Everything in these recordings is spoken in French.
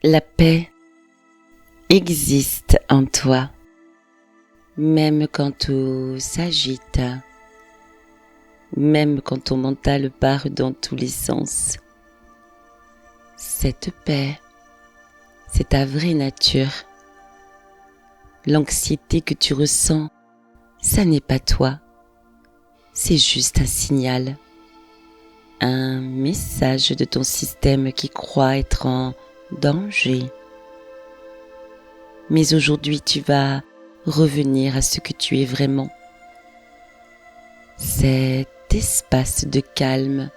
La paix existe en toi, même quand tout s'agite, même quand ton mental part dans tous les sens. Cette paix, c'est ta vraie nature. L'anxiété que tu ressens, ça n'est pas toi, c'est juste un signal, un message de ton système qui croit être en danger. Mais aujourd'hui, tu vas revenir à ce que tu es vraiment. Cet espace de calme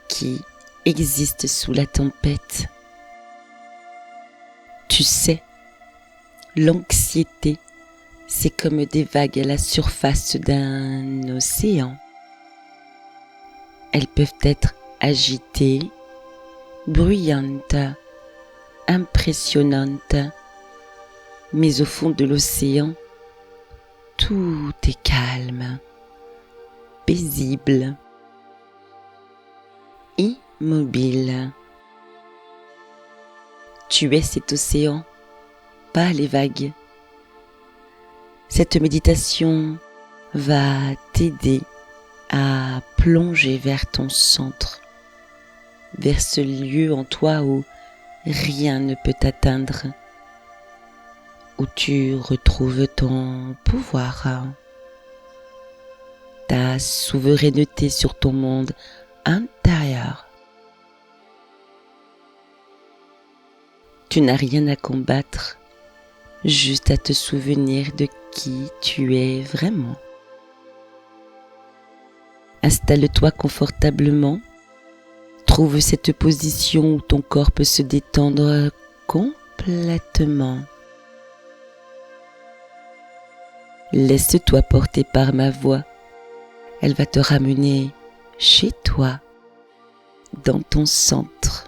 qui existe sous la tempête. Tu sais, l'anxiété, c'est comme des vagues à la surface d'un océan. Elles peuvent être agitées, bruyantes, impressionnantes, mais au fond de l'océan, tout est calme, paisible, immobile. Tu es cet océan, pas les vagues. Cette méditation va t'aider à plonger vers ton centre, vers ce lieu en toi où rien ne peut t'atteindre, où tu retrouves ton pouvoir, ta souveraineté sur ton monde intérieur. Tu n'as rien à combattre, juste à te souvenir de qui tu es vraiment. Installe-toi confortablement, trouve cette position où ton corps peut se détendre complètement. Laisse-toi porter par ma voix, elle va te ramener chez toi, dans ton centre.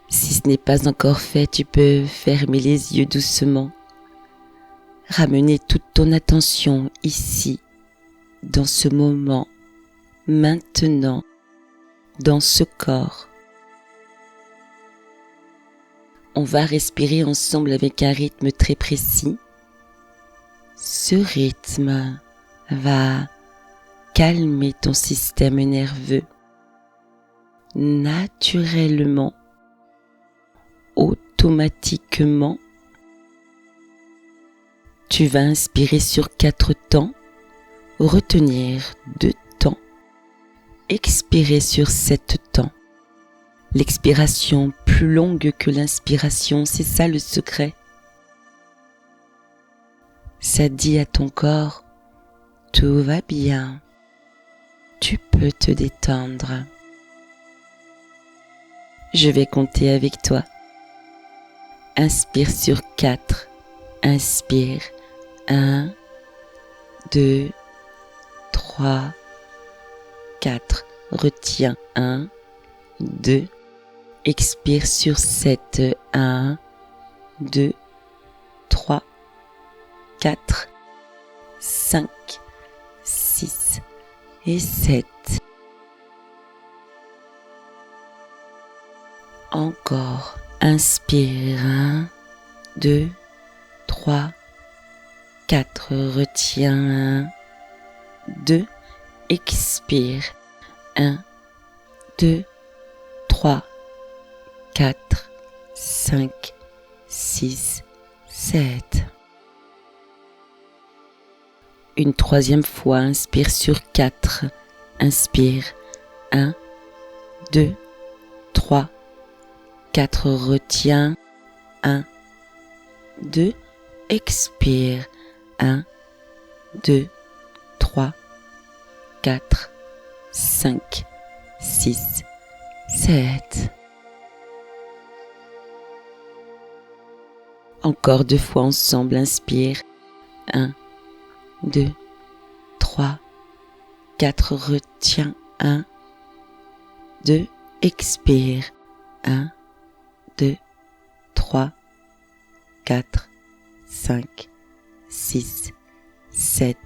Si ce n'est pas encore fait, tu peux fermer les yeux doucement. Ramener toute ton attention ici, dans ce moment, maintenant, dans ce corps. On va respirer ensemble avec un rythme très précis. Ce rythme va calmer ton système nerveux naturellement, automatiquement. Tu vas inspirer sur 4 temps, retenir 2 temps, expirer sur 7 temps. L'expiration plus longue que l'inspiration, c'est ça le secret. Ça dit à ton corps, tout va bien, tu peux te détendre. Je vais compter avec toi. Inspire sur 4, inspire. 1, 2, 3, 4. Retiens 1, 2. Expire sur 7. 1, 2, 3, 4, 5, 6 et 7. Encore. Inspire 1, 2, 3, 4, retiens 1, 2, expire 1, 2, 3, 4, 5, 6, 7. Une troisième fois, inspire sur 4, inspire 1, 2, 3, 4, retiens 1, 2, expire 1, 2, 3, 4, 5, 6, 7. Encore 2 fois ensemble, inspire 1, 2, 3, 4, retiens 1, 2, expire 1, 2, 3, 4, 5, 6, 7.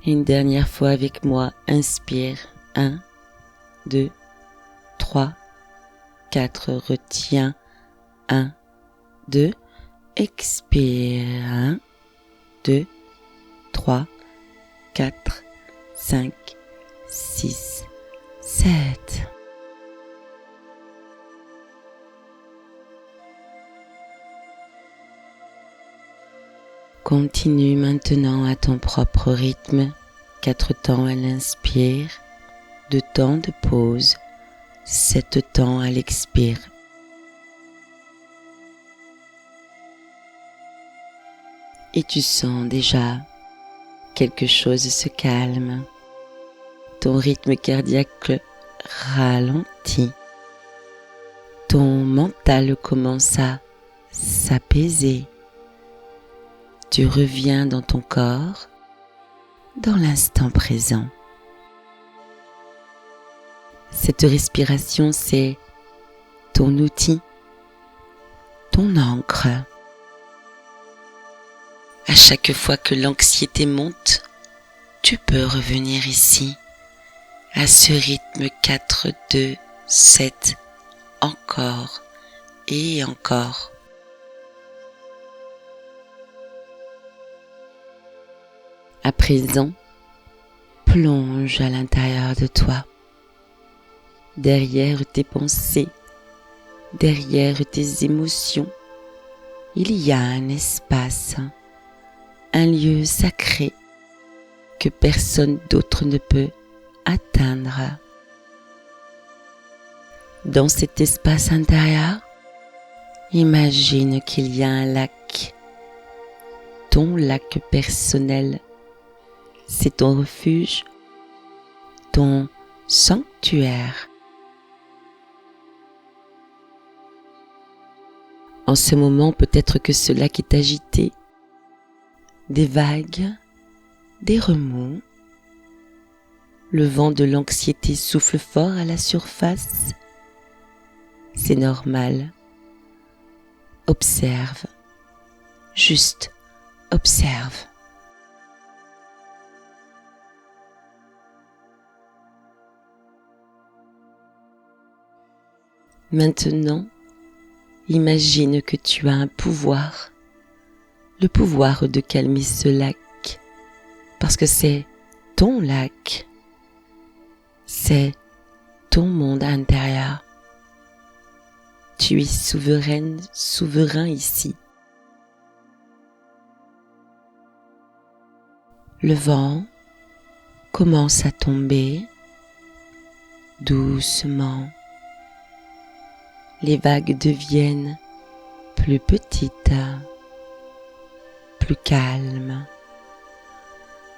Une dernière fois avec moi, inspire. 1, 2, 3, 4, retiens. 1, 2, expire. 1, 2, 3, 4, 5, 6, 7. Continue maintenant à ton propre rythme. 4 temps à l'inspire, 2 temps de pause, 7 temps à l'expire. Et tu sens déjà quelque chose se calme. Ton rythme cardiaque ralentit. Ton mental commence à s'apaiser. Tu reviens dans ton corps, dans l'instant présent. Cette respiration, c'est ton outil, ton ancre. À chaque fois que l'anxiété monte, tu peux revenir ici, à ce rythme 4, 2, 7, encore et encore. À présent, plonge à l'intérieur de toi, derrière tes pensées, derrière tes émotions. Il y a un espace, un lieu sacré que personne d'autre ne peut atteindre. Dans cet espace intérieur, imagine qu'il y a un lac, ton lac personnel. C'est ton refuge, ton sanctuaire. En ce moment, peut-être que ce lac est agité, des vagues, des remous. Le vent de l'anxiété souffle fort à la surface. C'est normal. Observe, juste observe. Maintenant, imagine que tu as un pouvoir, le pouvoir de calmer ce lac, parce que c'est ton lac, c'est ton monde intérieur. Tu es souveraine, souverain ici. Le vent commence à tomber doucement. Les vagues deviennent plus petites, plus calmes.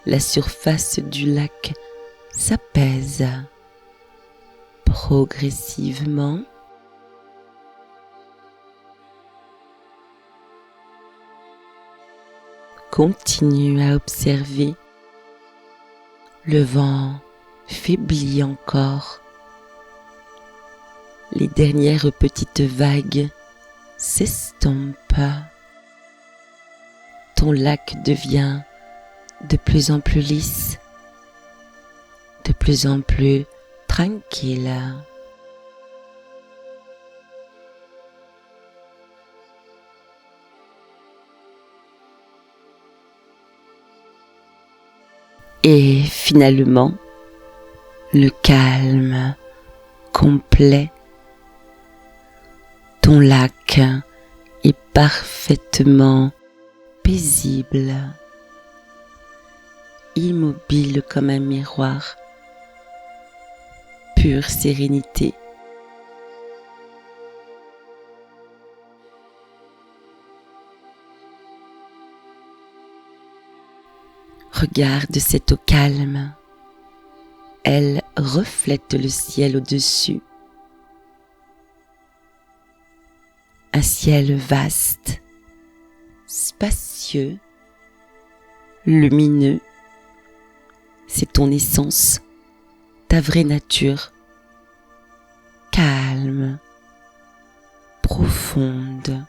La surface du lac s'apaise progressivement. Continue à observer. Le vent faiblit encore. Les dernières petites vagues s'estompent. Ton lac devient de plus en plus lisse, de plus en plus tranquille. Et finalement, le calme complet. Ton lac est parfaitement paisible, immobile comme un miroir, pure sérénité. Regarde cette eau calme, elle reflète le ciel au-dessus. Un ciel vaste, spacieux, lumineux. C'est ton essence, ta vraie nature, calme, profonde,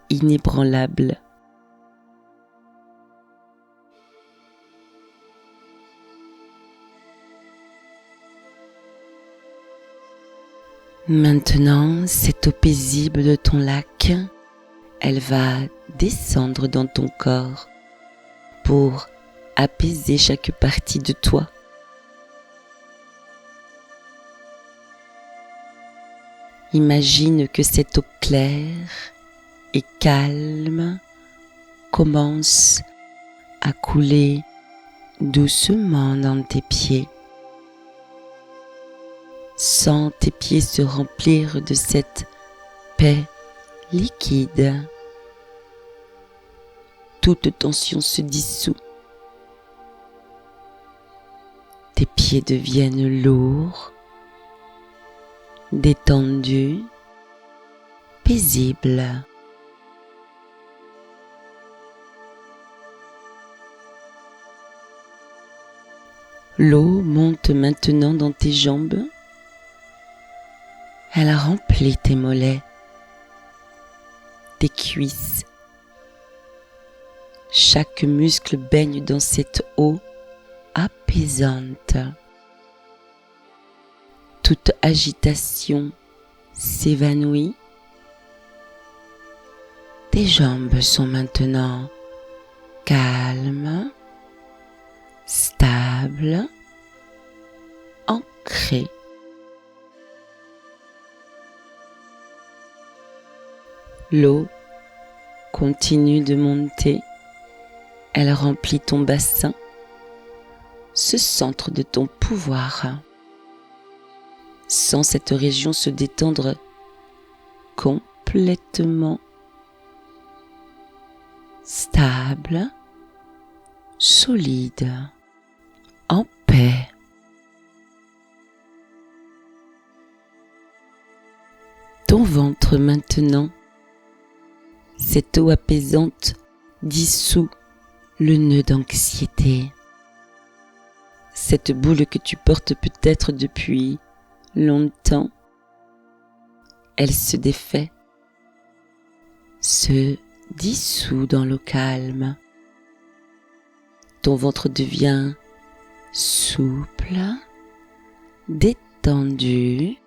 inébranlable. Maintenant, cette eau paisible de ton lac, elle va descendre dans ton corps pour apaiser chaque partie de toi. Imagine que cette eau claire et calme commence à couler doucement dans tes pieds. Sens tes pieds se remplir de cette paix liquide. Toute tension se dissout. Tes pieds deviennent lourds, détendus, paisibles. L'eau monte maintenant dans tes jambes. Elle remplit tes mollets, tes cuisses. Chaque muscle baigne dans cette eau apaisante. Toute agitation s'évanouit. Tes jambes sont maintenant calmes, stables, ancrées. L'eau continue de monter. Elle remplit ton bassin, ce centre de ton pouvoir. Sens cette région se détendre complètement, stable, solide, en paix. Ton ventre maintenant, cette eau apaisante dissout le nœud d'anxiété. Cette boule que tu portes peut-être depuis longtemps, elle se défait, se dissout dans l'eau calme. Ton ventre devient souple, détendu,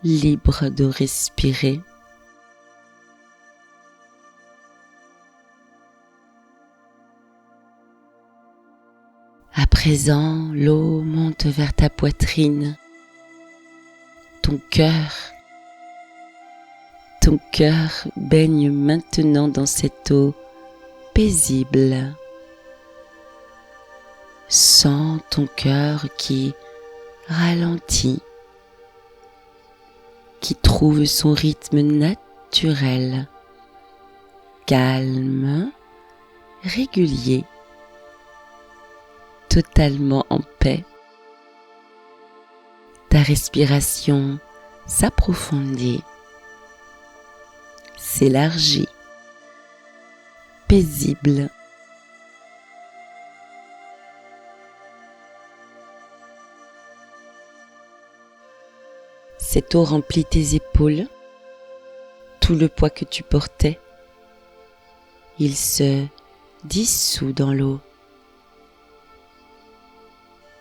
libre de respirer. À présent, l'eau monte vers ta poitrine, ton cœur baigne maintenant dans cette eau paisible. Sens ton cœur qui ralentit, qui trouve son rythme naturel, calme, régulier, totalement en paix. Ta respiration s'approfondit, s'élargit, paisible. Cette eau remplit tes épaules, tout le poids que tu portais, il se dissout dans l'eau.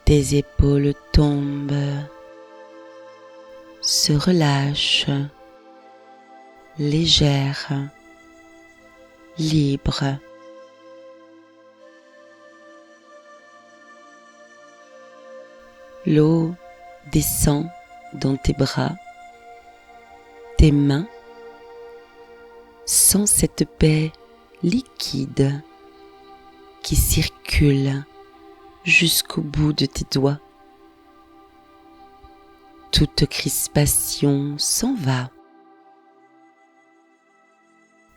Tes épaules tombent, se relâchent, légères, libres. L'eau descend dans tes bras, tes mains. Sens cette paix liquide qui circule jusqu'au bout de tes doigts. Toute crispation s'en va.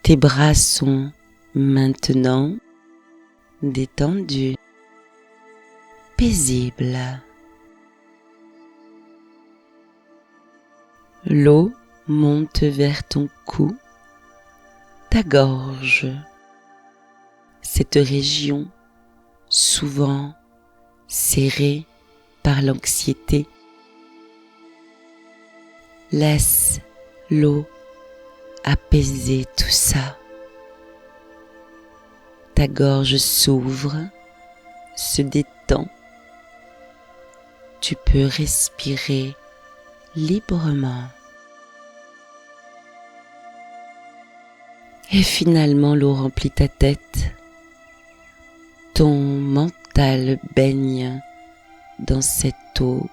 Tes bras sont maintenant détendus, paisibles. L'eau monte vers ton cou, ta gorge. Cette région, souvent serrée par l'anxiété, laisse l'eau apaiser tout ça. Ta gorge s'ouvre, se détend. Tu peux respirer librement. Et finalement l'eau remplit ta tête. Ton mental baigne dans cette eau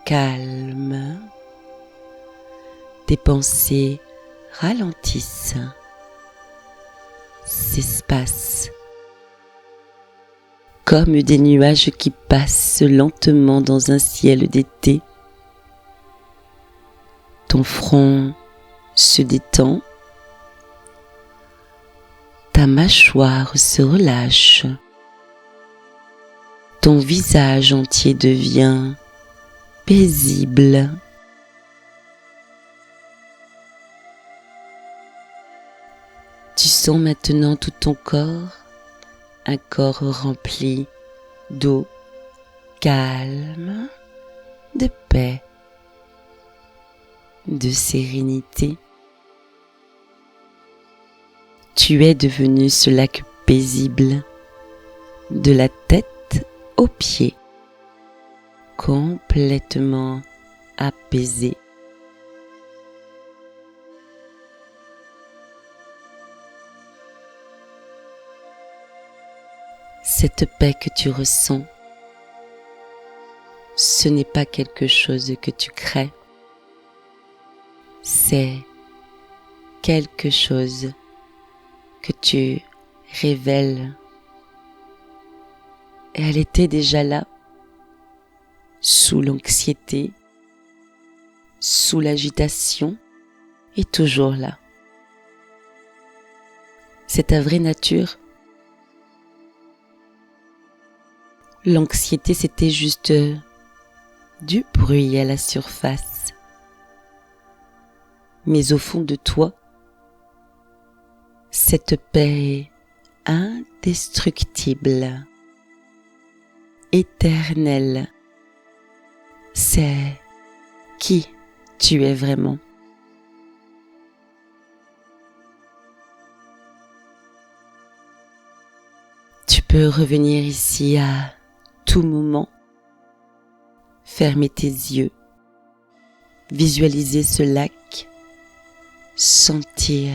calme. Tes pensées ralentissent, s'espacent, comme des nuages qui passent lentement dans un ciel d'été. Ton front se détend, ta mâchoire se relâche, ton visage entier devient paisible. Tu sens maintenant tout ton corps, un corps rempli d'eau calme, de paix, de sérénité. Tu es devenu ce lac paisible, de la tête aux pieds, complètement apaisé. Cette paix que tu ressens, ce n'est pas quelque chose que tu crées, c'est quelque chose que tu révèles. Et elle était déjà là, sous l'anxiété, sous l'agitation, et toujours là. C'est ta vraie nature. L'anxiété, c'était juste du bruit à la surface. Mais au fond de toi, cette paix est indestructible, éternelle. C'est qui tu es vraiment. Tu peux revenir ici à tout moment, fermer tes yeux, visualiser ce lac, sentir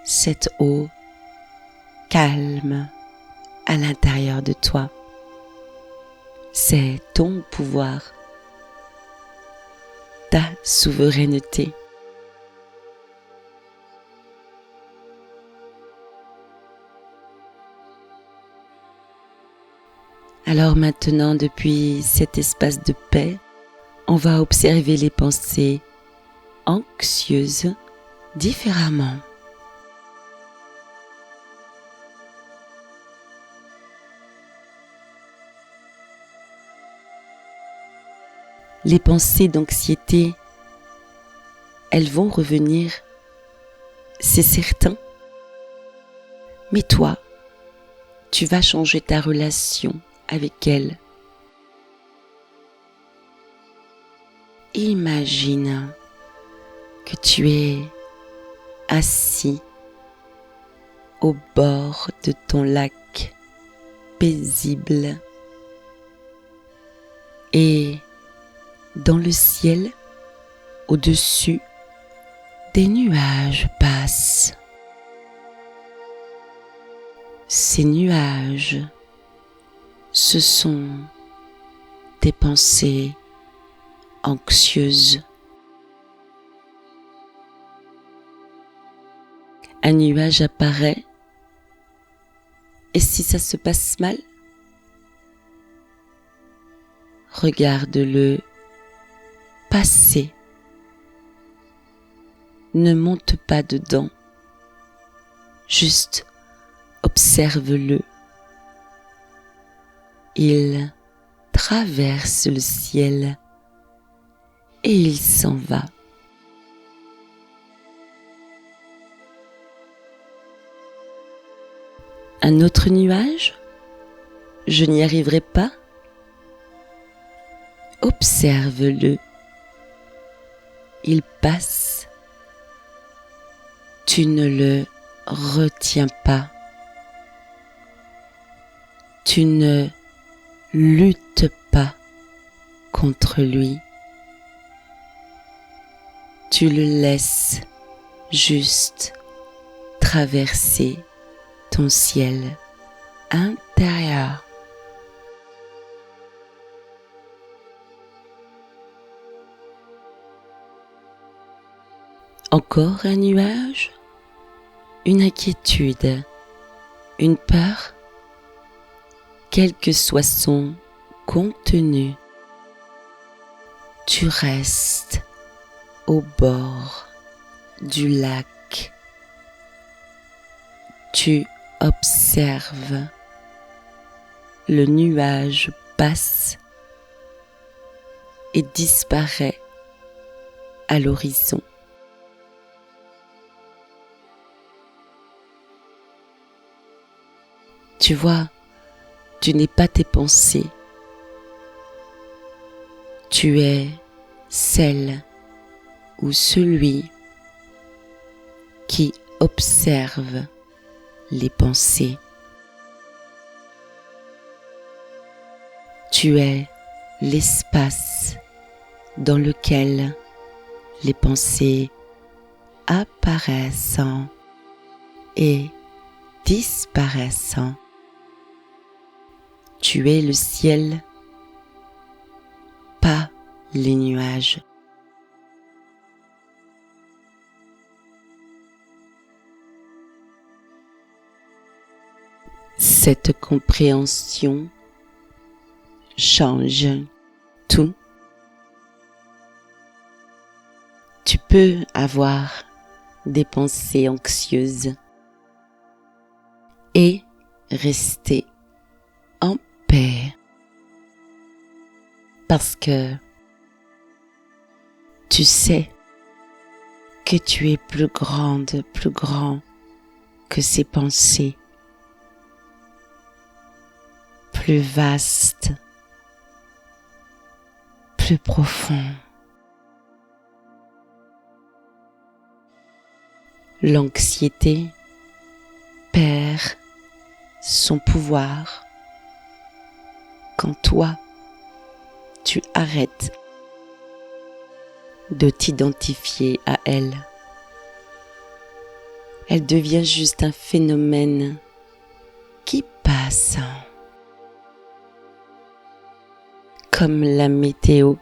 cette eau calme à l'intérieur de toi. C'est ton pouvoir, ta souveraineté. Alors maintenant, depuis cet espace de paix, on va observer les pensées anxieuses différemment. Les pensées d'anxiété, elles vont revenir, c'est certain. Mais toi, tu vas changer ta relation avec elles. Imagine que tu es assis au bord de ton lac paisible et dans le ciel, au-dessus, des nuages passent. Ces nuages, ce sont tes pensées anxieuses. Un nuage apparaît, et si ça se passe mal, regarde-le passer. Ne monte pas dedans, juste observe-le. Il traverse le ciel et il s'en va. Un autre nuage? Je n'y arriverai pas? Observe-le. Il passe. Tu ne le retiens pas. Tu ne luttes pas contre lui. tu le laisses juste traverser ton ciel intérieur. Encore un nuage, une inquiétude, une peur, quel que soit son contenu, tu restes au bord du lac. Tu observes le nuage passe et disparaît à l'horizon. Tu vois, tu n'es pas tes pensées. Tu es celle ou celui qui observe les pensées. Tu es l'espace dans lequel les pensées apparaissent et disparaissent. Tu es le ciel, pas les nuages. Cette compréhension change tout. Tu peux avoir des pensées anxieuses et rester en paix parce que tu sais que tu es plus grande, plus grand que ces pensées, plus vaste, plus profond. L'anxiété perd son pouvoir quand toi, tu arrêtes de t'identifier à elle. Elle devient juste un phénomène qui passe, comme la météo.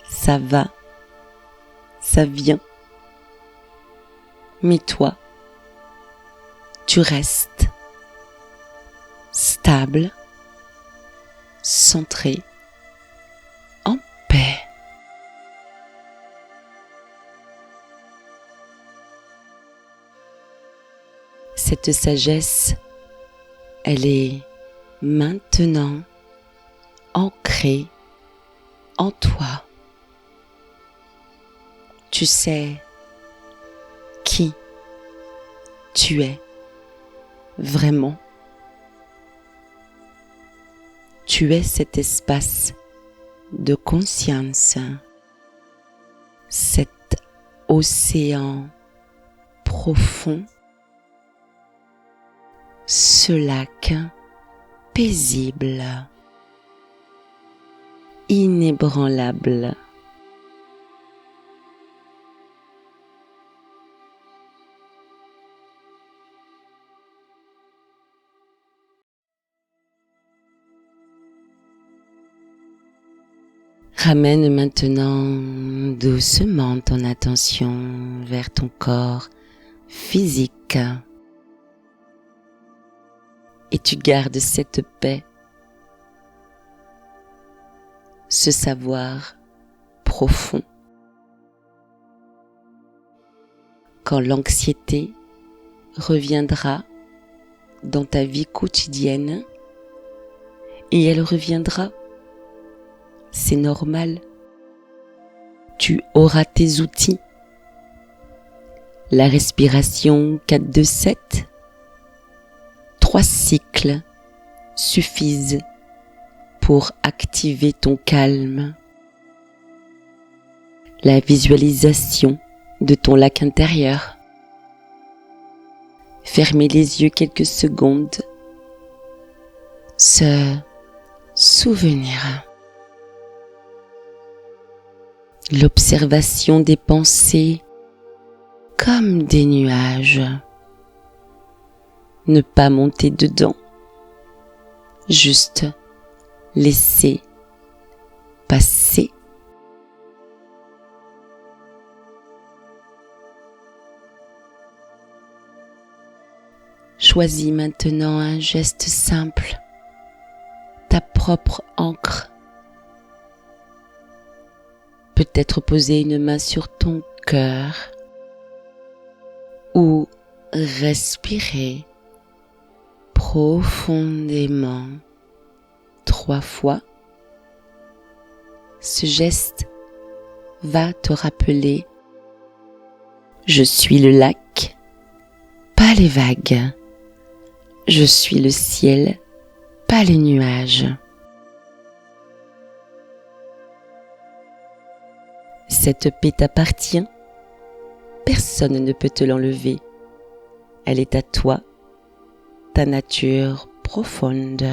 Ça va, ça vient. Mais toi, tu restes stable, centré, en paix. Cette sagesse, elle est maintenant ancrée en toi. Tu sais qui tu es vraiment. Tu es cet espace de conscience, cet océan profond, ce lac paisible, inébranlable. Ramène maintenant doucement ton attention vers ton corps physique et tu gardes cette paix, ce savoir profond. Quand l'anxiété reviendra dans ta vie quotidienne, et elle reviendra, c'est normal. Tu auras tes outils. La respiration 4-2-7, 3 cycles suffisent pour activer ton calme. La visualisation de ton lac intérieur. Fermer les yeux quelques secondes. Se souvenir. l'observation des pensées comme des nuages. Ne pas monter dedans, juste laisser passer. Choisis maintenant un geste simple, ta propre encre. Peut-être poser une main sur ton cœur ou respirer profondément 3 fois. Ce geste va te rappeler: je suis le lac, pas les vagues. Je suis le ciel, pas les nuages. Cette paix t'appartient, personne ne peut te l'enlever. Elle est à toi, ta nature profonde,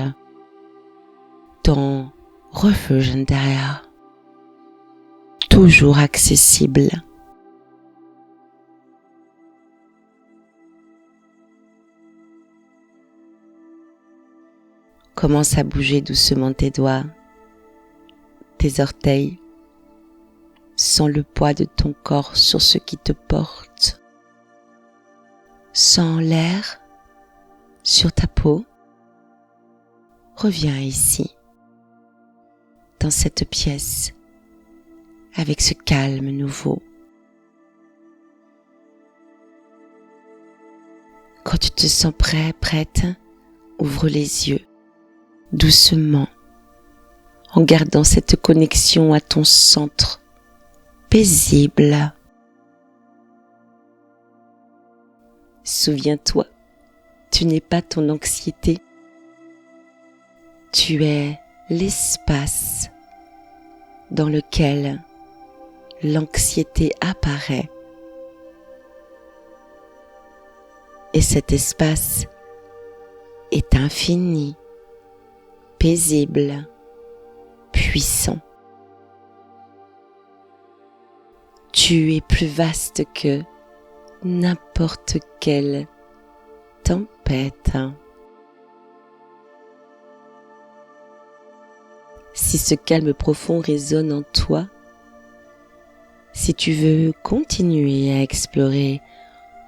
ton refuge intérieur, toujours accessible. Commence à bouger doucement tes doigts, tes orteils. Sens le poids de ton corps sur ce qui te porte. Sens l'air sur ta peau. Reviens ici, dans cette pièce, avec ce calme nouveau. Quand tu te sens prêt, prête, ouvre les yeux, doucement, en gardant cette connexion à ton centre, paisible. Souviens-toi, tu n'es pas ton anxiété, tu es l'espace dans lequel l'anxiété apparaît. Et cet espace est infini, paisible, puissant. Tu es plus vaste que n'importe quelle tempête. Si ce calme profond résonne en toi, si tu veux continuer à explorer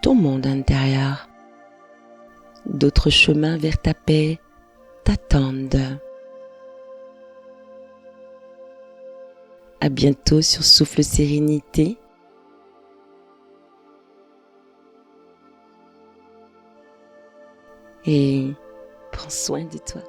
ton monde intérieur, d'autres chemins vers ta paix t'attendent. À bientôt sur Souffle Sérénité. Et prends soin de toi.